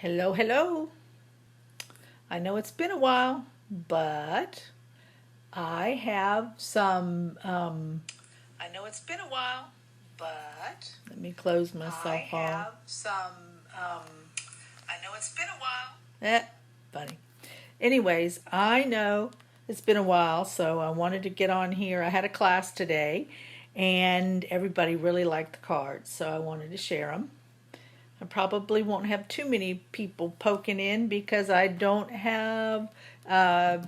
Hello, hello. I know it's been a while, but I have some, I know it's been a while, but let me close myself I off. have some, I know it's been a while. Funny. Anyways, I know it's been a while, so I wanted to get on here. I had a class today, and everybody really liked the cards, so I wanted to share them. I probably won't have too many people poking in because I don't have, I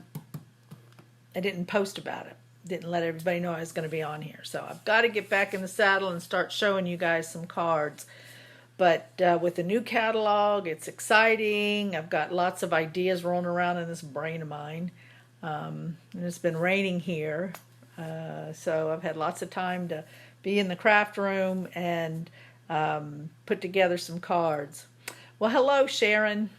didn't post about it. Didn't let everybody know I was going to be on here. So I've got to get back in the saddle and start showing you guys some cards. But with the new catalog, it's exciting. I've got lots of ideas rolling around in this brain of mine. And it's been raining here. So I've had lots of time to be in the craft room and put together some cards. Well, hello, Sharon.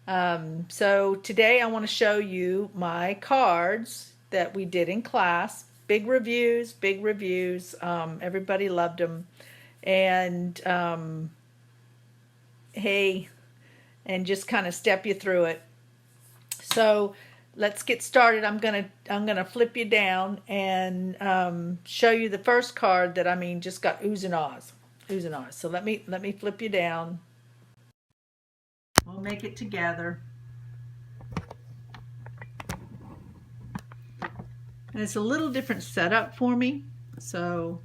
So today I want to show you my cards that we did in class. Big reviews, big reviews. Everybody loved them. And hey, and just kind of step you through it. So let's get started. I'm gonna flip you down and show you the first card that just got oohs and ahs. Oohs and ahs. So let me flip you down. We'll make it together. And it's a little different setup for me, so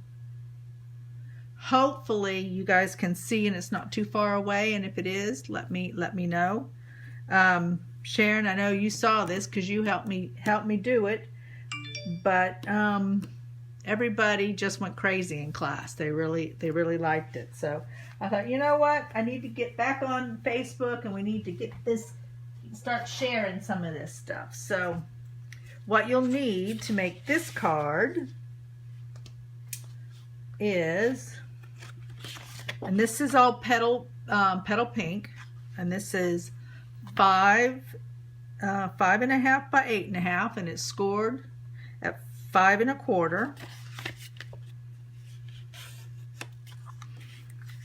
hopefully you guys can see and it's not too far away, and if it is, let me know. Sharon, I know you saw this because you helped me do it, but everybody just went crazy in class. They really liked it. So I thought, you know what? I need to get back on Facebook and we need to get this, start sharing some of this stuff. So what you'll need to make this card is, and this is all petal pink, and this is 5.5 by 8.5, and it's scored at 5 1/4.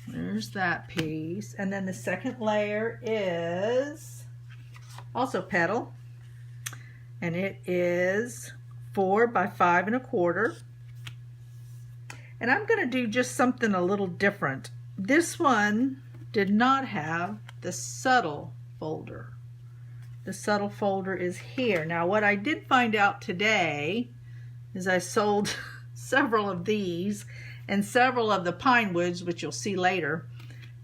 There's that piece. And then the second layer is also petal, and it is 4 by 5 1/4. And I'm going to do just something a little different. This one did not have the subtle folder. The subtle folder is here. Now what I did find out today is I sold several of these and several of the pine woods, which you'll see later,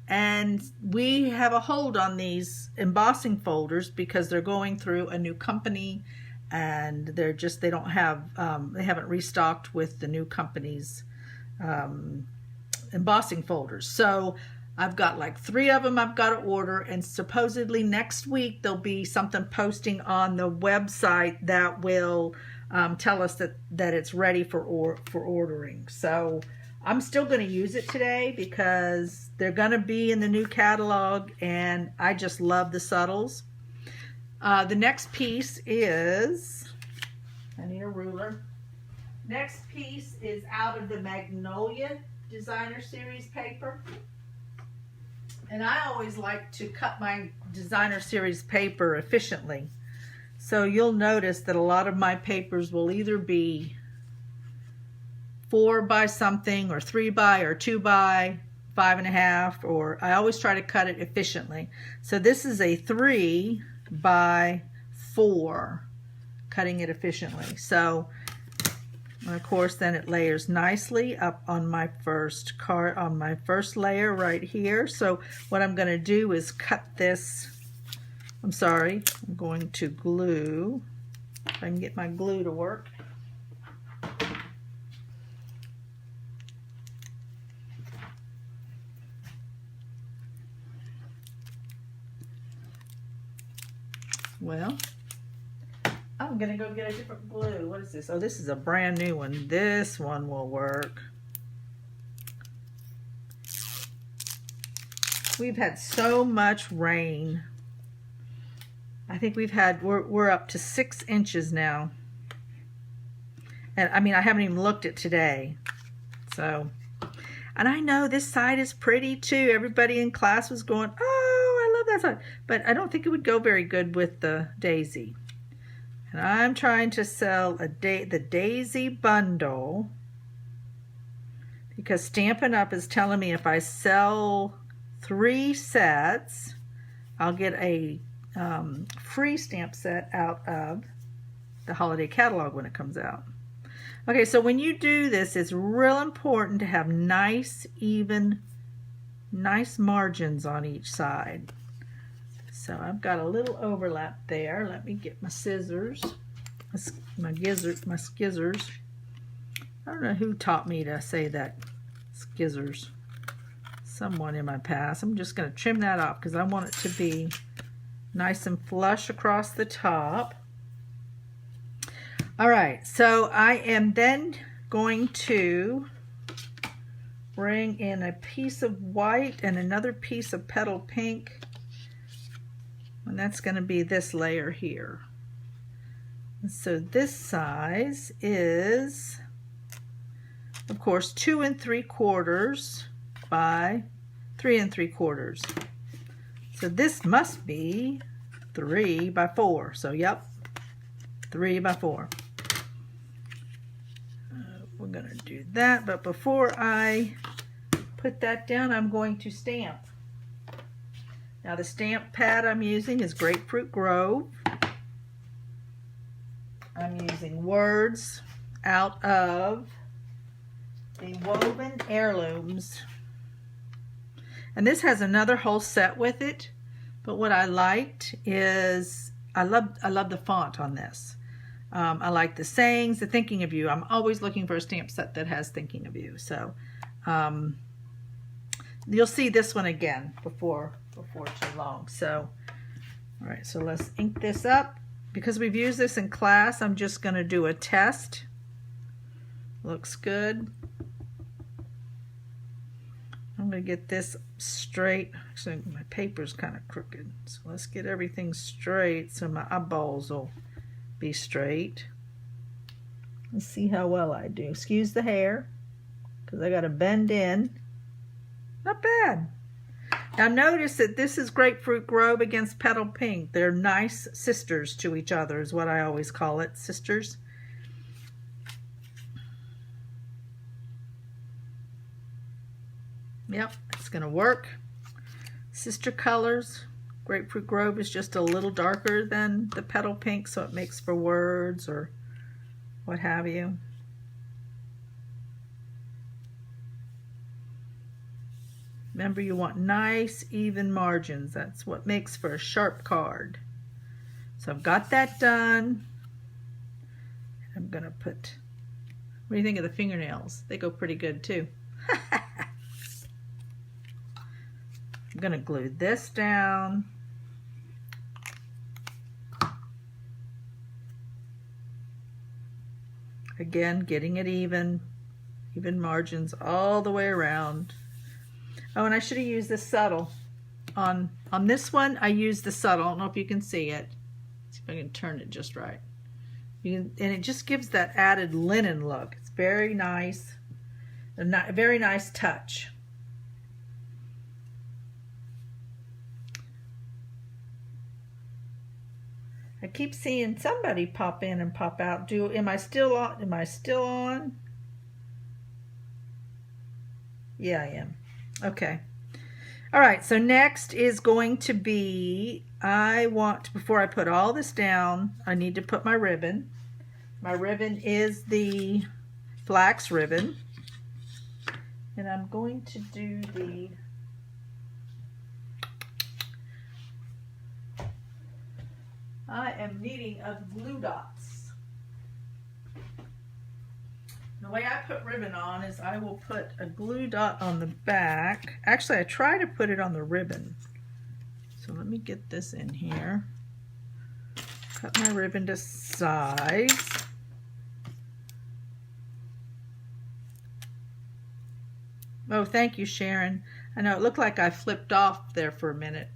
and we have a hold on these embossing folders because they're going through a new company, and they don't have they haven't restocked with the new company's embossing folders. So I've got like 3 of them I've got to order, and supposedly next week there'll be something posting on the website that will tell us that it's ready for ordering. So I'm still going to use it today because they're going to be in the new catalog, and I just love the subtles. The next piece is, I need a ruler. Next piece is out of the Magnolia Designer Series paper. And I always like to cut my Designer Series paper efficiently. So you'll notice that a lot of my papers will either be 4 by something, or 3 by, or 2 by, 5 1/2, or I always try to cut it efficiently. So this is a 3 by 4, cutting it efficiently. So, and of course, then it layers nicely up on my first card, on my first layer right here. So what I'm going to do is cut this. I'm going to glue, if I can get my glue to work. Well, I'm going to go get a different glue. What is this? Oh, this is a brand new one. This one will work. We've had so much rain. I think we're up to 6 inches now. And I haven't even looked at today. So, and I know this side is pretty too. Everybody in class was going, oh, I love that's right. But I don't think it would go very good with the daisy. And I'm trying to sell the daisy bundle because Stampin' Up! Is telling me if I sell 3 sets, I'll get a free stamp set out of the holiday catalog when it comes out. Okay, so when you do this, it's real important to have nice, even, nice margins on each side. So I've got a little overlap there. Let me get my scissors, my skizzers. I don't know who taught me to say that, skizzers. Someone in my past. I'm just going to trim that off because I want it to be nice and flush across the top. All right, so I am then going to bring in a piece of white and another piece of petal pink, and that's going to be this layer here. And so this size is, of course, 2 3/4 by 3 3/4. So this must be 3 by 4. So yep, 3 by 4. We're going to do that, but before I put that down, I'm going to stamp. Now the stamp pad I'm using is Grapefruit Grove. I'm using words out of the Woven Heirlooms. And this has another whole set with it, but what I liked is I love the font on this. I like the sayings, the thinking of you. I'm always looking for a stamp set that has thinking of you. So you'll see this one again before too long. So all right, so let's ink this up. Because we've used this in class, I'm just going to do a test. Looks good. I'm going to get this straight. Actually, my paper's kind of crooked. So let's get everything straight so my eyeballs will be straight. Let's see how well I do. Excuse the hair, because I got to bend in. Not bad. Now notice that this is Grapefruit Grove against Petal Pink. They're nice sisters to each other is what I always call it, sisters. Yep, it's going to work. Sister colors. Grapefruit Grove is just a little darker than the Petal Pink, so it makes for words or what have you. Remember, you want nice, even margins. That's what makes for a sharp card. So I've got that done. I'm going to put, what do you think of the fingernails? They go pretty good too. I'm going to glue this down. Again, getting it even margins all the way around. Oh, and I should have used the subtle. On this one, I used the subtle. I don't know if you can see it. Let's see if I can turn it just right. And it just gives that added linen look. It's very nice. A very nice touch. I keep seeing somebody pop in and pop out. Am I still on? Am I still on? Yeah, I am. Okay. All right, so next is going to be, before I put all this down, I need to put my ribbon. My ribbon is the flax ribbon. And I'm going to do I am needing of glue dots. The way I put ribbon on is I will put a glue dot on the back. Actually, I try to put it on the ribbon. So let me get this in here. Cut my ribbon to size. Oh, thank you, Sharon. I know it looked like I flipped off there for a minute.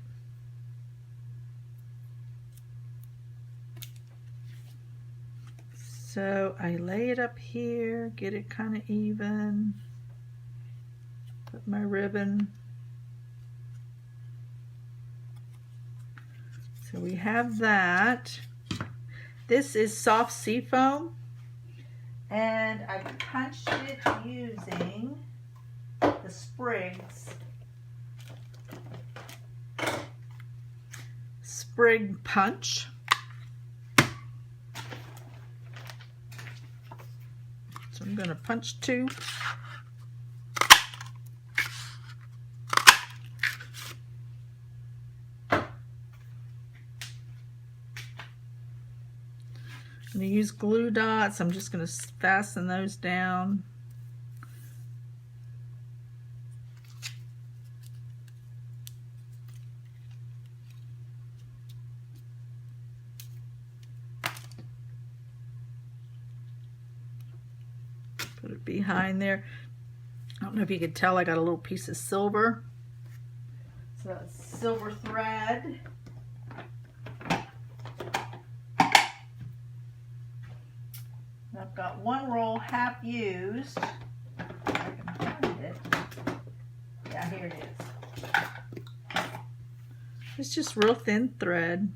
So I lay it up here, get it kind of even, put my ribbon, So we have that. This is soft seafoam, and I punched it using the Sprig punch. So I'm going to punch 2. I'm going to use glue dots. I'm just going to fasten those down. Put it behind there. I don't know if you can tell I got a little piece of silver. So that's silver thread. I've got one roll half used. If I can find it. Yeah, here it is. It's just real thin thread.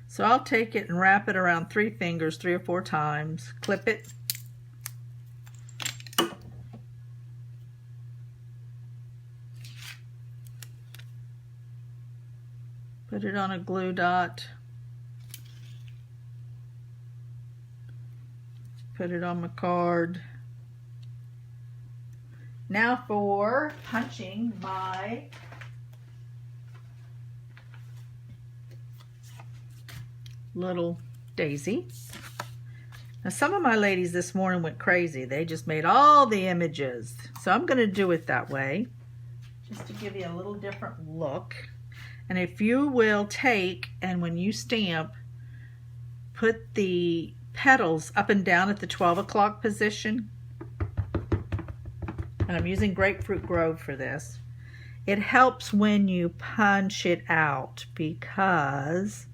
So I'll take it and wrap it around 3 fingers 3 or 4 times. Clip it. Put it on a glue dot. Put it on my card. Now for punching my little daisy. Now some of my ladies this morning went crazy. They just made all the images. So I'm going to do it that way, just to give you a little different look. And if you will take, and when you stamp, put the petals up and down at the 12 o'clock position. And I'm using Grapefruit Grove for this. It helps when you punch it out because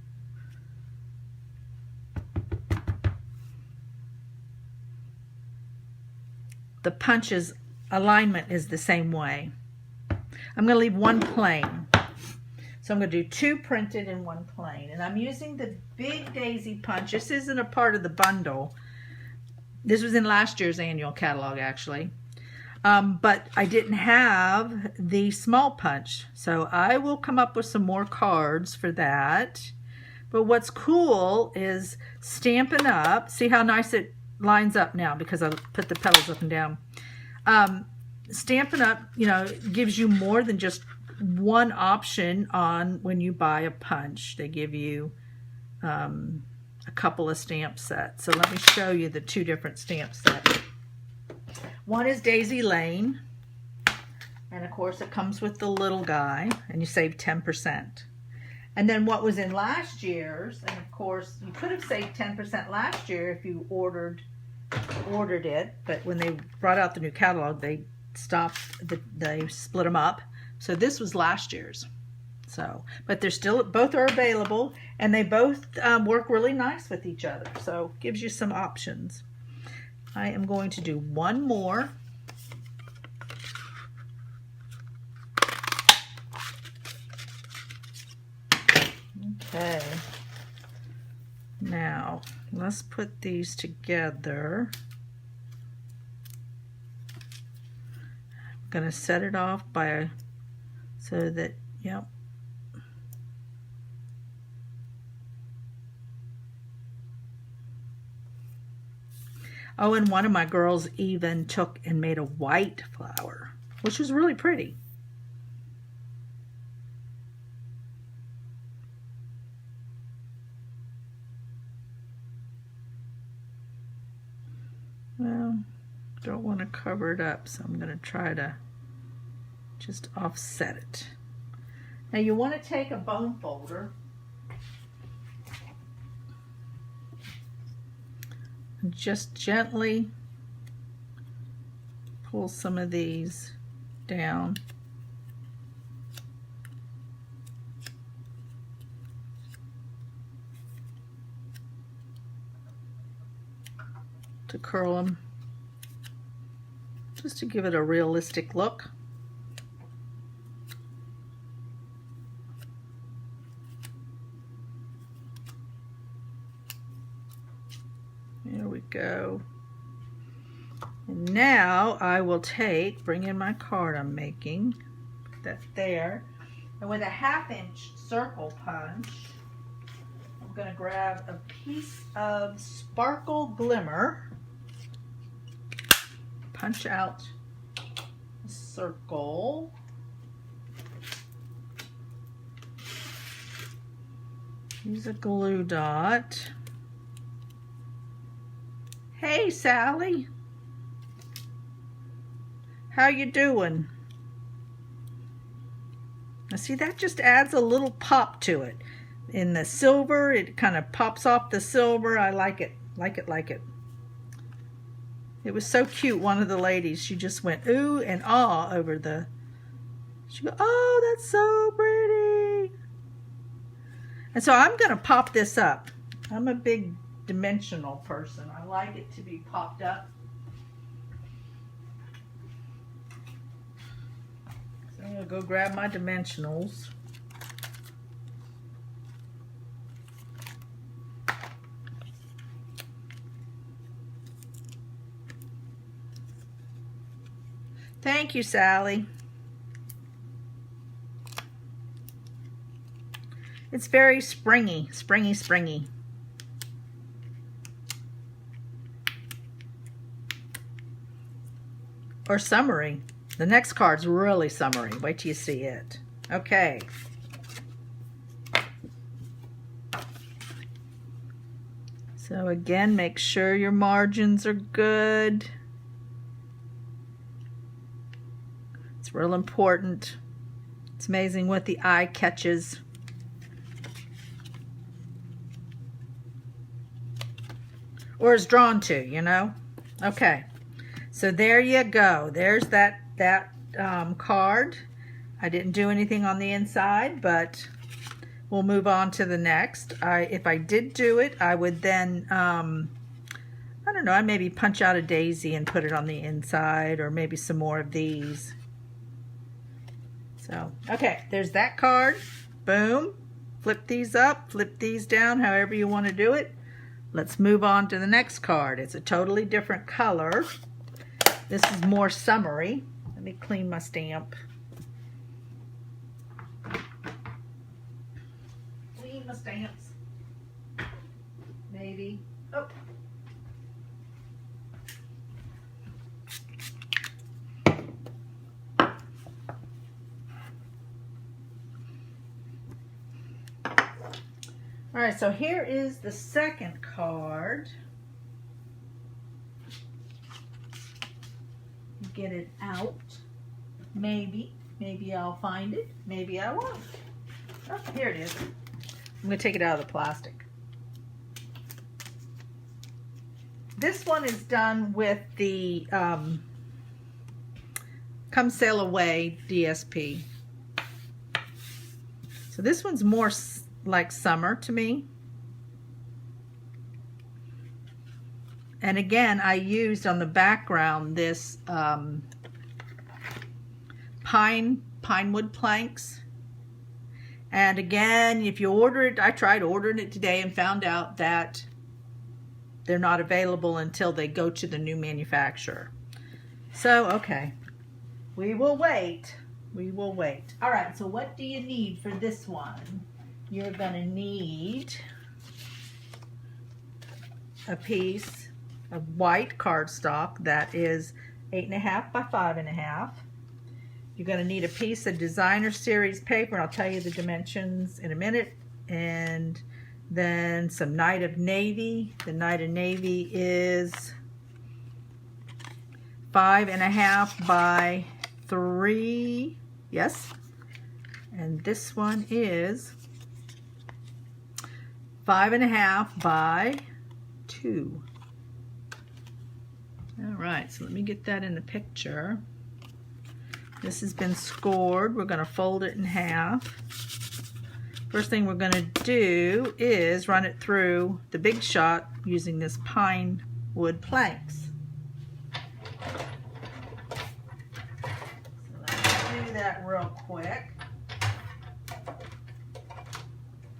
the punch's alignment is the same way. I'm going to leave one plain. So I'm going to do 2 printed and 1 plain. And I'm using the Big Daisy Punch. This isn't a part of the bundle. This was in last year's annual catalog, actually. But I didn't have the small punch. So I will come up with some more cards for that. But what's cool is Stampin' Up. See how nice it lines up now because I put the petals up and down. Stampin' Up, you know, gives you more than just one option on when you buy a punch. They give you a couple of stamp sets. So let me show you the 2 different stamp sets. One is Daisy Lane, and of course it comes with the little guy, and you save 10%. And then what was in last year's, and of course you could have saved 10% last year if you ordered it, but when they brought out the new catalog, they they split them up. So this was last year's. So, but they're still, both are available, and they both work really nice with each other. So gives you some options. I am going to do one more. Okay. Now, let's put these together. I'm going to set it off by so that, yep. Oh, and one of my girls even took and made a white flower, which was really pretty. Well, don't want to cover it up, so I'm going to try to just offset it. Now you want to take a bone folder and just gently pull some of these down. To curl them, just to give it a realistic look. There we go. And now I will bring in my card I'm making. Put that there. And with a 1/2-inch circle punch, I'm going to grab a piece of Sparkle Glimmer. Punch out a circle. Use a glue dot. Hey, Sally. How you doing? Now see, that just adds a little pop to it. In the silver, it kind of pops off the silver. I like it. Like it. It was so cute. One of the ladies, she just went ooh and ah over the... She go, oh, that's so pretty. And so I'm going to pop this up. I'm a big dimensional person. I like it to be popped up. So I'm going to go grab my dimensionals. Thank you, Sally. It's very springy. Or summery. The next card's really summery. Wait till you see it. Okay. So again, make sure your margins are good. It's real important. It's amazing what the eye catches. Or is drawn to, you know. Okay, so there you go. There's that card. I didn't do anything on the inside, but we'll move on to the next. If I did do it, I would then, I don't know, I'd maybe punch out a daisy and put it on the inside, or maybe some more of these. So, okay, there's that card. Boom. Flip these up, flip these down, however you want to do it. Let's move on to the next card. It's a totally different color. This is more summery. Let me clean my stamp. Clean my stamps. Maybe. Oh. All right, so here is the second card. Get it out. Maybe I'll find it. Maybe I won't. Oh, here it is. I'm going to take it out of the plastic. This one is done with the Come Sail Away DSP. So this one's more like summer to me. And again, I used on the background this pinewood planks. And again, if you order it, I tried ordering it today and found out that they're not available until they go to the new manufacturer. So, okay, we will wait. We will wait. All right, so what do you need for this one? You're gonna need a piece of white cardstock that is 8.5 by 5.5. You're going to need a piece of Designer Series paper, and I'll tell you the dimensions in a minute. And then some Night of Navy. The Night of Navy is 5.5 by 3. Yes. And this one is 5.5 by 2. All right, so let me get that in the picture. This has been scored. We're going to fold it in half. First thing we're going to do is run it through the Big Shot using this pine wood planks. So let's do that real quick.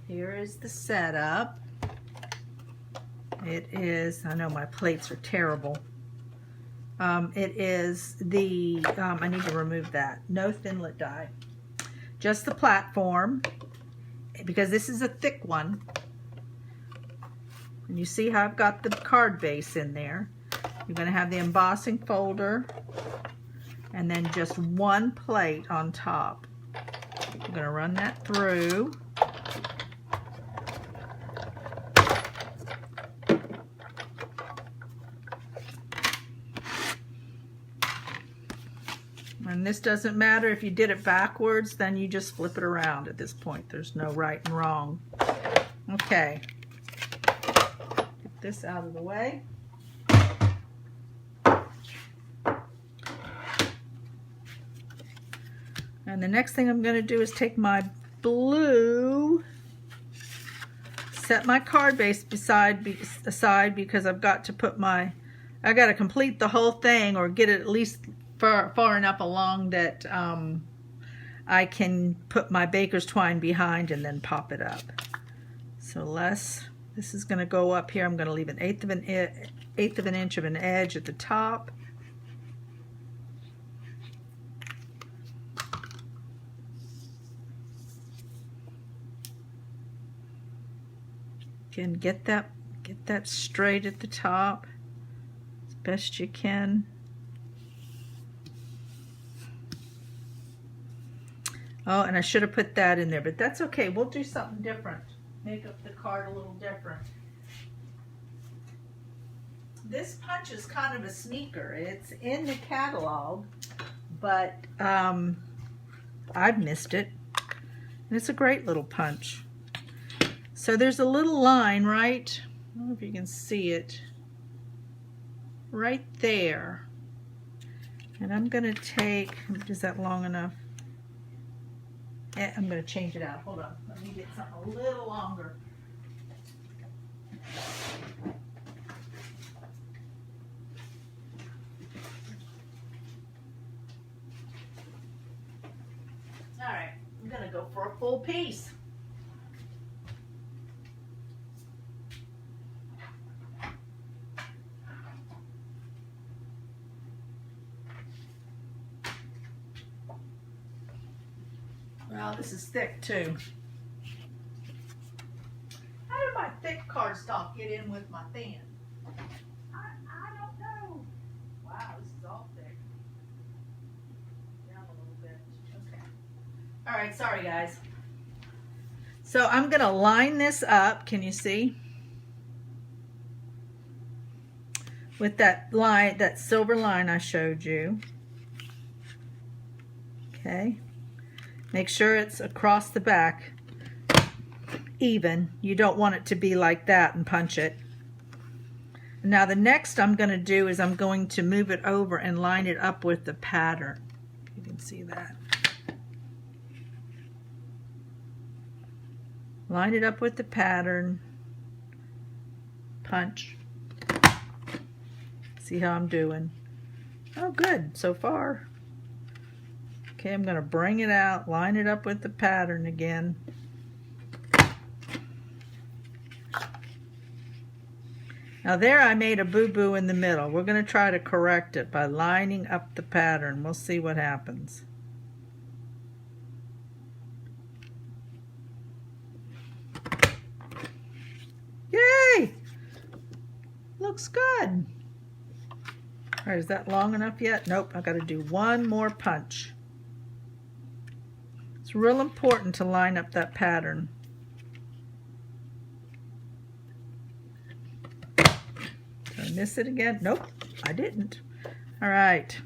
Here is the setup. It is, I know my plates are terrible. It is the, I need to remove that. No Thinlit die. Just the platform, because this is a thick one. And you see how I've got the card base in there. You're going to have the embossing folder and then just one plate on top. I'm going to run that through. And this doesn't matter if you did it backwards, then you just flip it around at this point. There's no right and wrong. Okay. Get this out of the way. And the next thing I'm going to do is take my blue, set my card base aside because I've got to put I got to complete the whole thing or get it at least far enough along that I can put my baker's twine behind and then pop it up. So this is going to go up here. I'm going to leave an eighth of an inch of an edge at the top. Again, get that straight at the top as best you can. Oh, and I should have put that in there, but that's okay. We'll do something different. Make up the card a little different. This punch is kind of a sneaker. It's in the catalog, but I've missed it. And it's a great little punch. So there's a little line, right? I don't know if you can see it. Right there. And I'm going to take, is that long enough? I'm going to change it out. Hold on. Let me get something a little longer. All right. I'm going to go for a full piece. Well, this is thick too. How did my thick cardstock get in with my thin? I don't know. Wow, this is all thick. Down a little bit. Okay. All right, sorry guys. So I'm going to line this up. Can you see? With that line, that silver line I showed you. Okay. Make sure it's across the back even. You don't want it to be like that and punch it. Now the next I'm going to do is I'm going to move it over and line it up with the pattern. You can see that. Line it up with the pattern. Punch. See how I'm doing. Oh, good so far. Okay, I'm going to bring it out, line it up with the pattern again. Now there I made a boo-boo in the middle. We're going to try to correct it by lining up the pattern. We'll see what happens. Yay! Looks good. All right, is that long enough yet? Nope, I've got to do one more punch. It's real important to line up that pattern. Did I miss it again? Nope, I didn't. All right.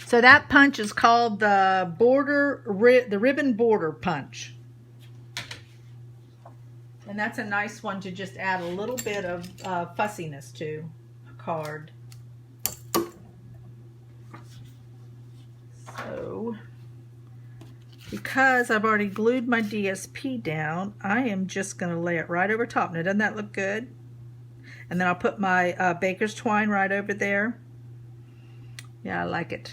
So that punch is called the ribbon border punch. And that's a nice one to just add a little bit of fussiness to a card. So, because I've already glued my DSP down, I am just going to lay it right over top. Now, doesn't that look good? And then I'll put my baker's twine right over there. Yeah, I like it.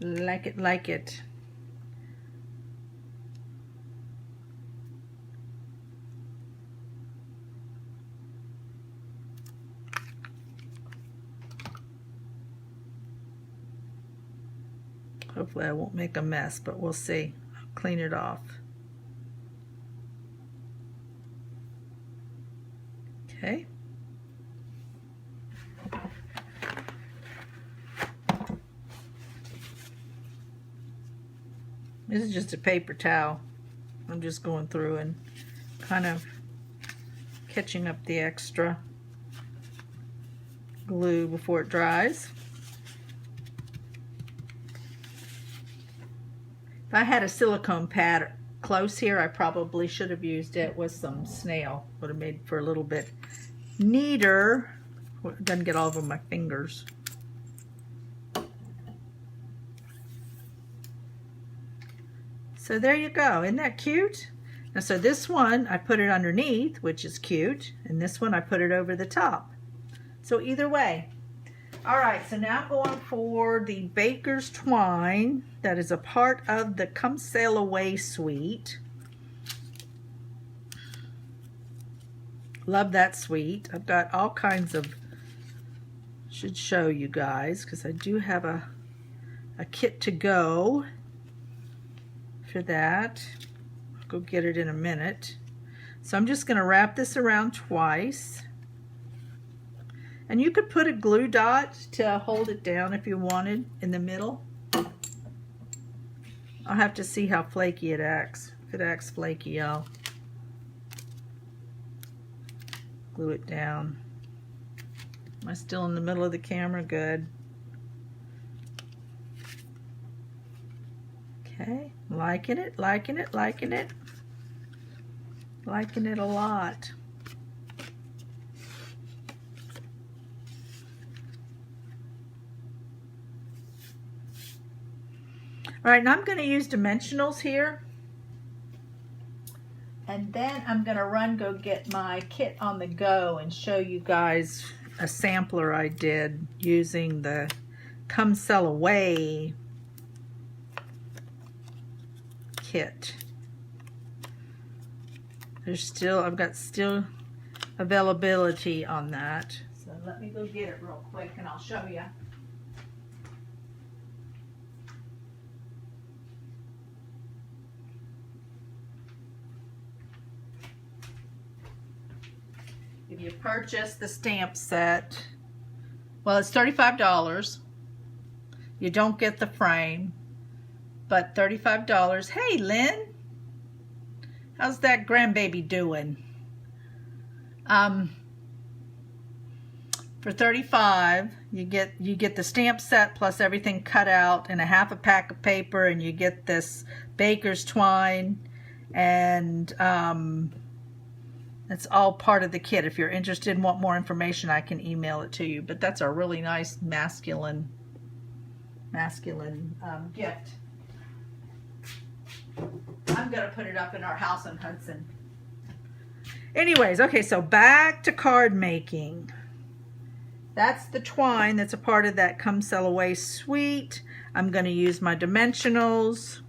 Like it, like it. Hopefully I won't make a mess, but we'll see. I'll clean it off. Okay. This is just a paper towel. I'm just going through and kind of catching up the extra glue before it dries. If I had a silicone pad close here, I probably should have used it with some snail. Would have made for a little bit neater. It doesn't get all over my fingers. So there you go. Isn't that cute? Now, so this one, I put it underneath, which is cute. And this one, I put it over the top. So either way. All right, so now I'm going for the Baker's Twine. That is a part of the Come Sail Away suite. Love that suite. I've got all kinds of, should show you guys, because I do have a kit to go for that. I'll go get it in a minute. So I'm just going to wrap this around twice. And you could put a glue dot to hold it down if you wanted in the middle. I'll have to see how flaky it acts. If it acts flaky, I'll glue it down. Am I still in the middle of the camera? Good. Okay, liking it, liking it, liking it. Liking it a lot. All right, now I'm going to use dimensionals here. And then I'm going to go get my kit on the go and show you guys a sampler I did using the Come Sail Away kit. I've got still availability on that. So let me go get it real quick and I'll show you. If you purchase the stamp set, well, it's $35. You don't get the frame, but $35. Hey, Lynn, how's that grandbaby doing? For $35, you get the stamp set plus everything cut out and a half a pack of paper, and you get this Baker's Twine, and it's all part of the kit. If you're interested and want more information, I can email it to you. But that's a really nice masculine gift. I'm gonna put it up in our house in Hudson. Anyways, okay, so back to card making. That's the twine that's a part of that Come Sail Away suite. I'm gonna use my dimensionals.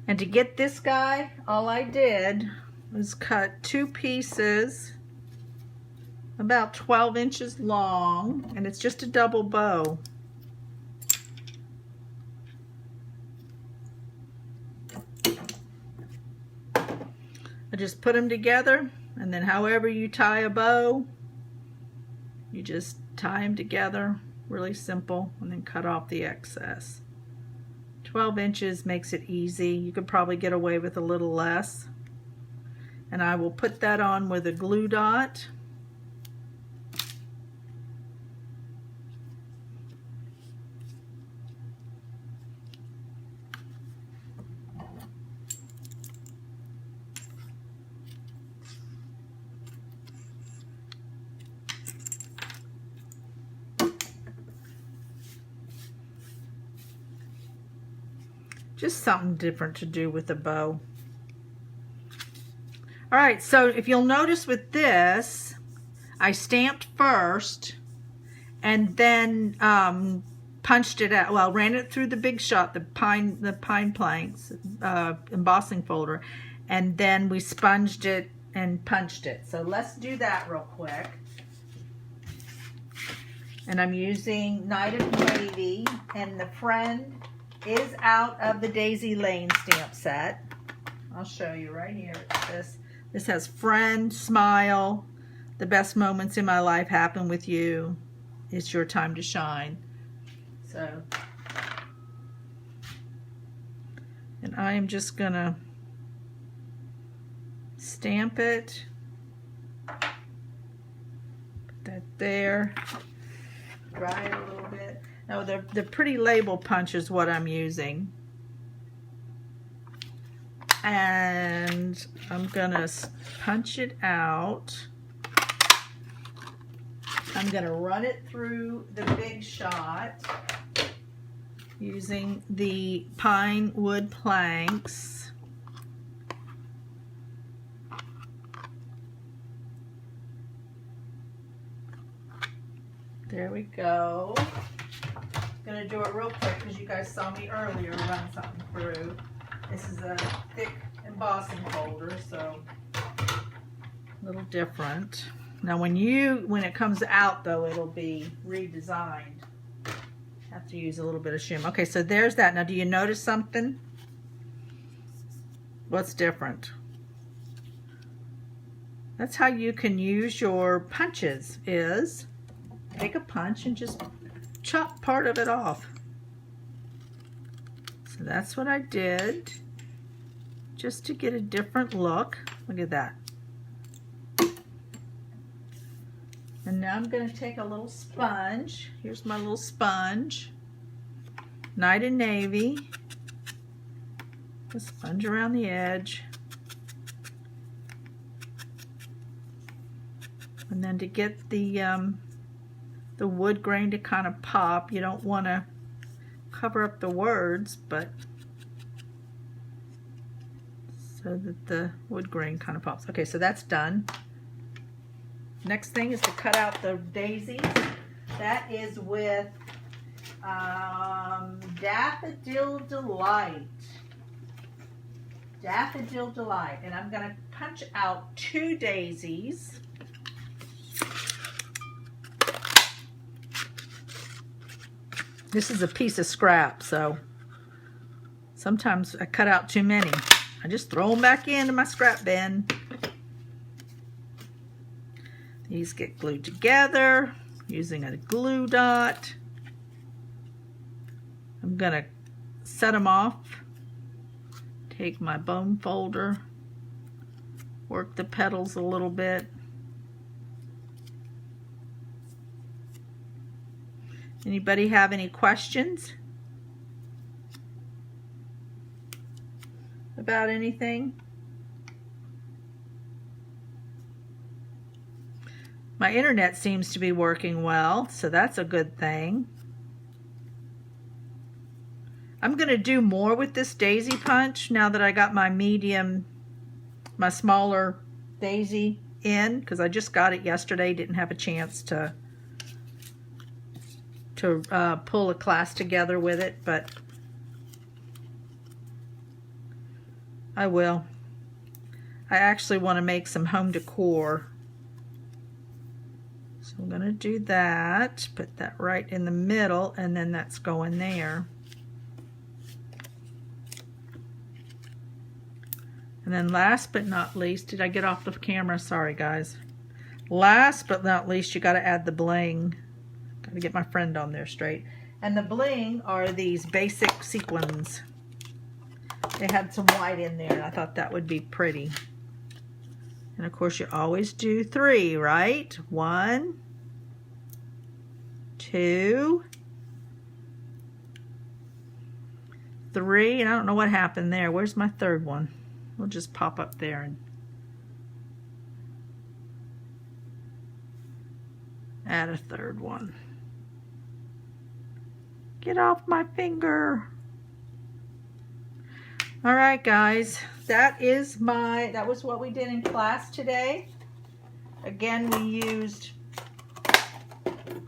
And to get this guy, all I did was cut 2 pieces about 12 inches long, and it's just a double bow. I just put them together, and then however you tie a bow, you just tie them together, really simple, and then cut off the excess. 12 inches makes it easy. You could probably get away with a little less. And I will put that on with a glue dot. Just something different to do with a bow. All right, so if you'll notice with this, I stamped first and then punched it out. Well, ran it through the Big Shot, the pine planks embossing folder, and then we sponged it and punched it. So let's do that real quick. And I'm using Night of Navy, and the friend is out of the Daisy Lane stamp set. I'll show you right here. This has friend, smile, the best moments in my life happen with you. It's your time to shine. So, and I am just gonna stamp it. Put that there. Dry it a little bit. Now the pretty label punch is what I'm using. And I'm gonna punch it out. I'm gonna run it through the Big Shot using the pine wood planks. There we go. Gonna do it real quick because you guys saw me earlier run something through. This is a thick embossing folder, so a little different. Now when it comes out though, it'll be redesigned. Have to use a little bit of shim. Okay, so there's that. Now do you notice something? What's different? That's how you can use your punches, is take a punch and just chop part of it off. So that's what I did, just to get a different look. Look at that. And now I'm going to take a little sponge. Here's my little sponge. Night of Navy. The sponge around the edge. And then to get the wood grain to kind of pop, you don't want to cover up the words, but so that the wood grain kind of pops. Okay, so that's done. Next thing is to cut out the daisies. That is with Daffodil Delight. Daffodil Delight. And I'm going to punch out 2 daisies. This is a piece of scrap, so sometimes I cut out too many. I just throw them back into my scrap bin. These get glued together using a glue dot. I'm gonna set them off. Take my bone folder, work the petals a little bit. Anybody have any questions about anything? My internet seems to be working well, so that's a good thing. I'm going to do more with this daisy punch now that I got my my smaller daisy in, because I just got it yesterday, didn't have a chance to pull a class together with it, but I will. I actually want to make some home decor. So I'm going to do that, put that right in the middle, and then that's going there. And then last but not least, did I get off the camera? Sorry guys. Last but not least, you got to add the bling. Got to get my friend on there straight. And the bling are these basic sequins. They had some white in there, and I thought that would be pretty. And of course you always do 3, right? 1, 2, 3, and I don't know what happened there. Where's my 3rd one? We'll just pop up there and add a 3rd one. Get off my finger. All right, guys, that was what we did in class today. Again,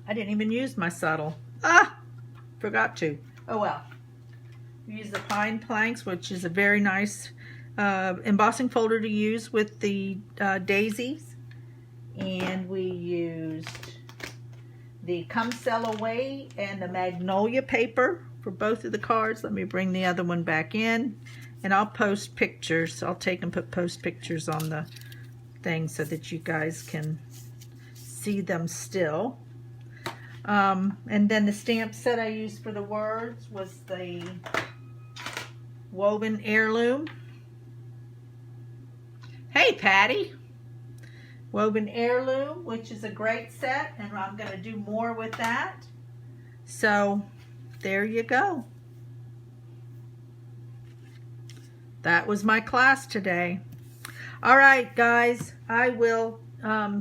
I didn't even use my subtle. Forgot to. Oh well. We used the pine planks, which is a very nice embossing folder to use with the daisies. And we used the Come Sail Away and the Magnolia paper for both of the cards. Let me bring the other one back in. And I'll post pictures. I'll take and post pictures on the thing so that you guys can see them still. And then the stamp set I used for the words was the Woven Heirloom. Hey, Patty! Woven Heirloom, which is a great set, and I'm going to do more with that. So, there you go. That was my class today. All right, guys, I will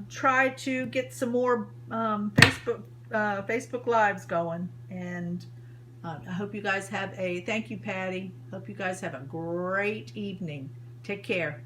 try to get some more Facebook Lives going, and I hope you guys have thank you, Patty. Hope you guys have a great evening. Take care.